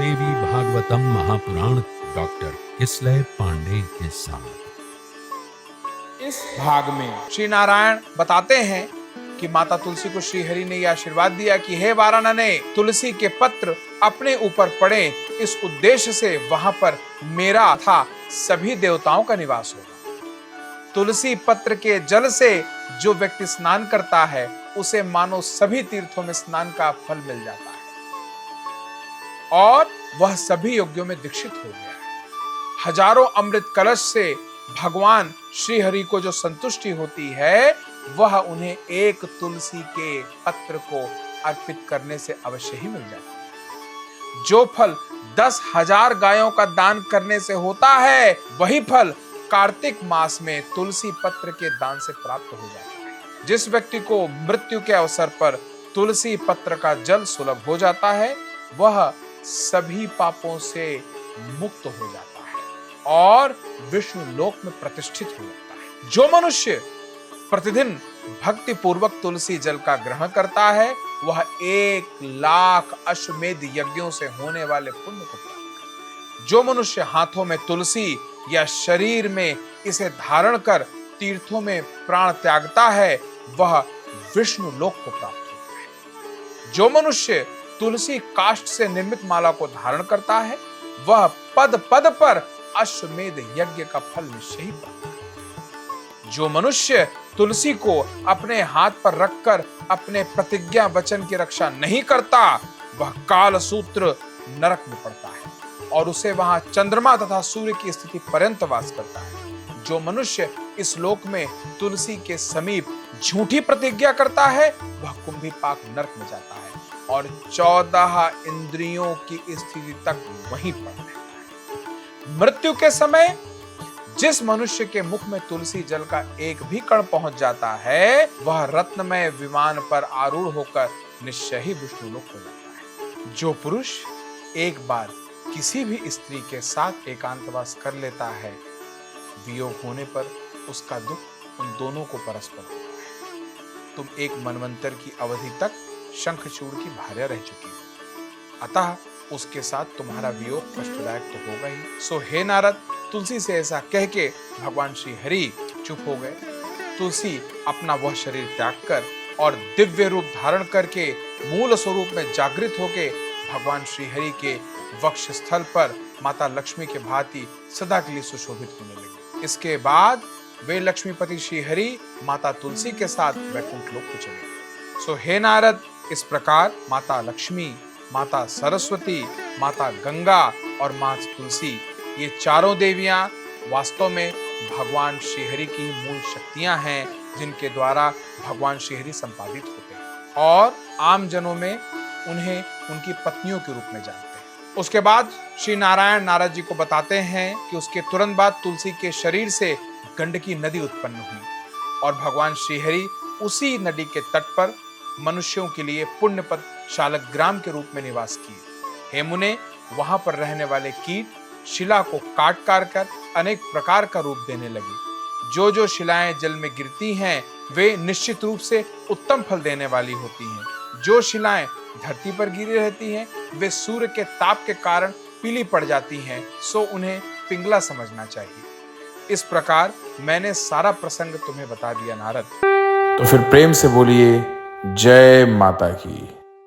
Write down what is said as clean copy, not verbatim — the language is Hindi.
देवी भागवतम महापुराण डॉक्टर किसलय पांडे के साथ। इस भाग में श्री नारायण बताते हैं कि माता तुलसी को श्री हरि ने यह आशीर्वाद दिया कि हे वारानने, तुलसी के पत्र अपने ऊपर पड़े, इस उद्देश्य से वहां पर मेरा तथा सभी देवताओं का निवास होगा। तुलसी पत्र के जल से जो व्यक्ति स्नान करता है उसे मानो सभी तीर्थों में स्नान का फल मिल जाता है और वह सभी यज्ञों में दीक्षित हो गया है। हजारों अमृत कलश से भगवान श्री हरि को जो संतुष्टि होती है वह उन्हें एक तुलसी के पत्र को अर्पित करने से अवश्य ही मिल जाता है। जो फल 10,000 गायों का दान करने से होता है वही फल कार्तिक मास में तुलसी पत्र के दान से प्राप्त हो जाता है। जिस व्यक्ति को मृत्यु के अवसर पर तुलसी पत्र का जल सुलभ हो जाता है वह सभी पापों से मुक्त हो जाता है और विष्णु लोक में प्रतिष्ठित हो जाता है। जो मनुष्य प्रतिदिन भक्ति पूर्वक तुलसी जल का ग्रहण करता है वह 1,00,000 अश्वमेध यज्ञों से होने वाले पुण्य को प्राप्त करता है। जो मनुष्य हाथों में तुलसी या शरीर में इसे धारण कर तीर्थों में प्राण त्यागता है वह विष्णु लोक को प्राप्त होता है। जो मनुष्य तुलसी काष्ठ से निर्मित माला को धारण करता है वह पद पद पर अश्वमेध यज्ञ का फल निश्चय ही प्राप्त करता है। जो मनुष्य तुलसी को अपने हाथ पर रखकर अपने प्रतिज्ञा वचन की रक्षा नहीं करता वह काल सूत्र नरक में पड़ता है और उसे वहां चंद्रमा तथा सूर्य की स्थिति पर्यंत वास करता है। जो मनुष्य इस लोक में तुलसी के समीप झूठी प्रतिज्ञा करता है वह कुंभीपाक नरक में जाता है और 14 इंद्रियों की स्थिति तक वहीं पर रहता है। मृत्यु के समय जिस मनुष्य के मुख में तुलसी जल का एक भी कण पहुंच जाता है वह रत्नमय विमान पर आरूढ़ होकर निश्चय ही विष्णु लोक हो जाता है। जो पुरुष एक बार किसी भी स्त्री के साथ एकांतवास कर लेता है वियोग होने पर उसका दुख उन दोनों को परस्पर होता है। तुम एक मनवंतर की अवधि तक शंखचूड़ की भार्या रह चुकी हो, अतः उसके साथ तुम्हारा वियोग कष्टदायक तो होगा ही। सो हे नारद, तुलसी से ऐसा कह के भगवान श्री हरि चुप हो गए। तुलसी अपना वह शरीर त्याग कर और दिव्य रूप धारण करके मूल स्वरूप में जागृत होके भगवान श्री हरि के वक्ष स्थल पर माता लक्ष्मी के भांति सदा के लिए सुशोभित होने लगी। इसके बाद वे लक्ष्मीपति श्री हरि माता तुलसी के साथ वैकुंठ लोक को चले गए। सो हे नारद, इस प्रकार माता लक्ष्मी, माता सरस्वती, माता गंगा और माँ तुलसी ये चारों देवियां वास्तव में भगवान श्री हरि की मूल शक्तियां हैं जिनके द्वारा भगवान श्री हरि संपादित होते हैं और आम जनों में उन्हें उनकी पत्नियों के रूप में जानते हैं। उसके बाद श्री नारायण नारद जी को बताते हैं कि उसके तुरंत बाद तुलसी के शरीर से गंडकी नदी उत्पन्न हुई और भगवान श्री हरि उसी नदी के तट पर मनुष्यों के लिए पुण्यपद शालग्राम के रूप में निवास किए। हे मुने, वहां पर रहने वाले कीट शिला को काट काट कर अनेक प्रकार का रूप देने लगे। जो जो शिलाएं जल में गिरती हैं वे निश्चित रूप से उत्तम फल देने वाली होती हैं। जो शिलाएं धरती पर गिरी रहती हैं वे सूर्य के ताप के कारण पीली पड़ जाती हैं, सो उन्हें पिंगला समझना चाहिए। इस प्रकार मैंने सारा प्रसंग तुम्हें बता दिया नारद। तो फिर प्रेम से बोलिए जय माता की।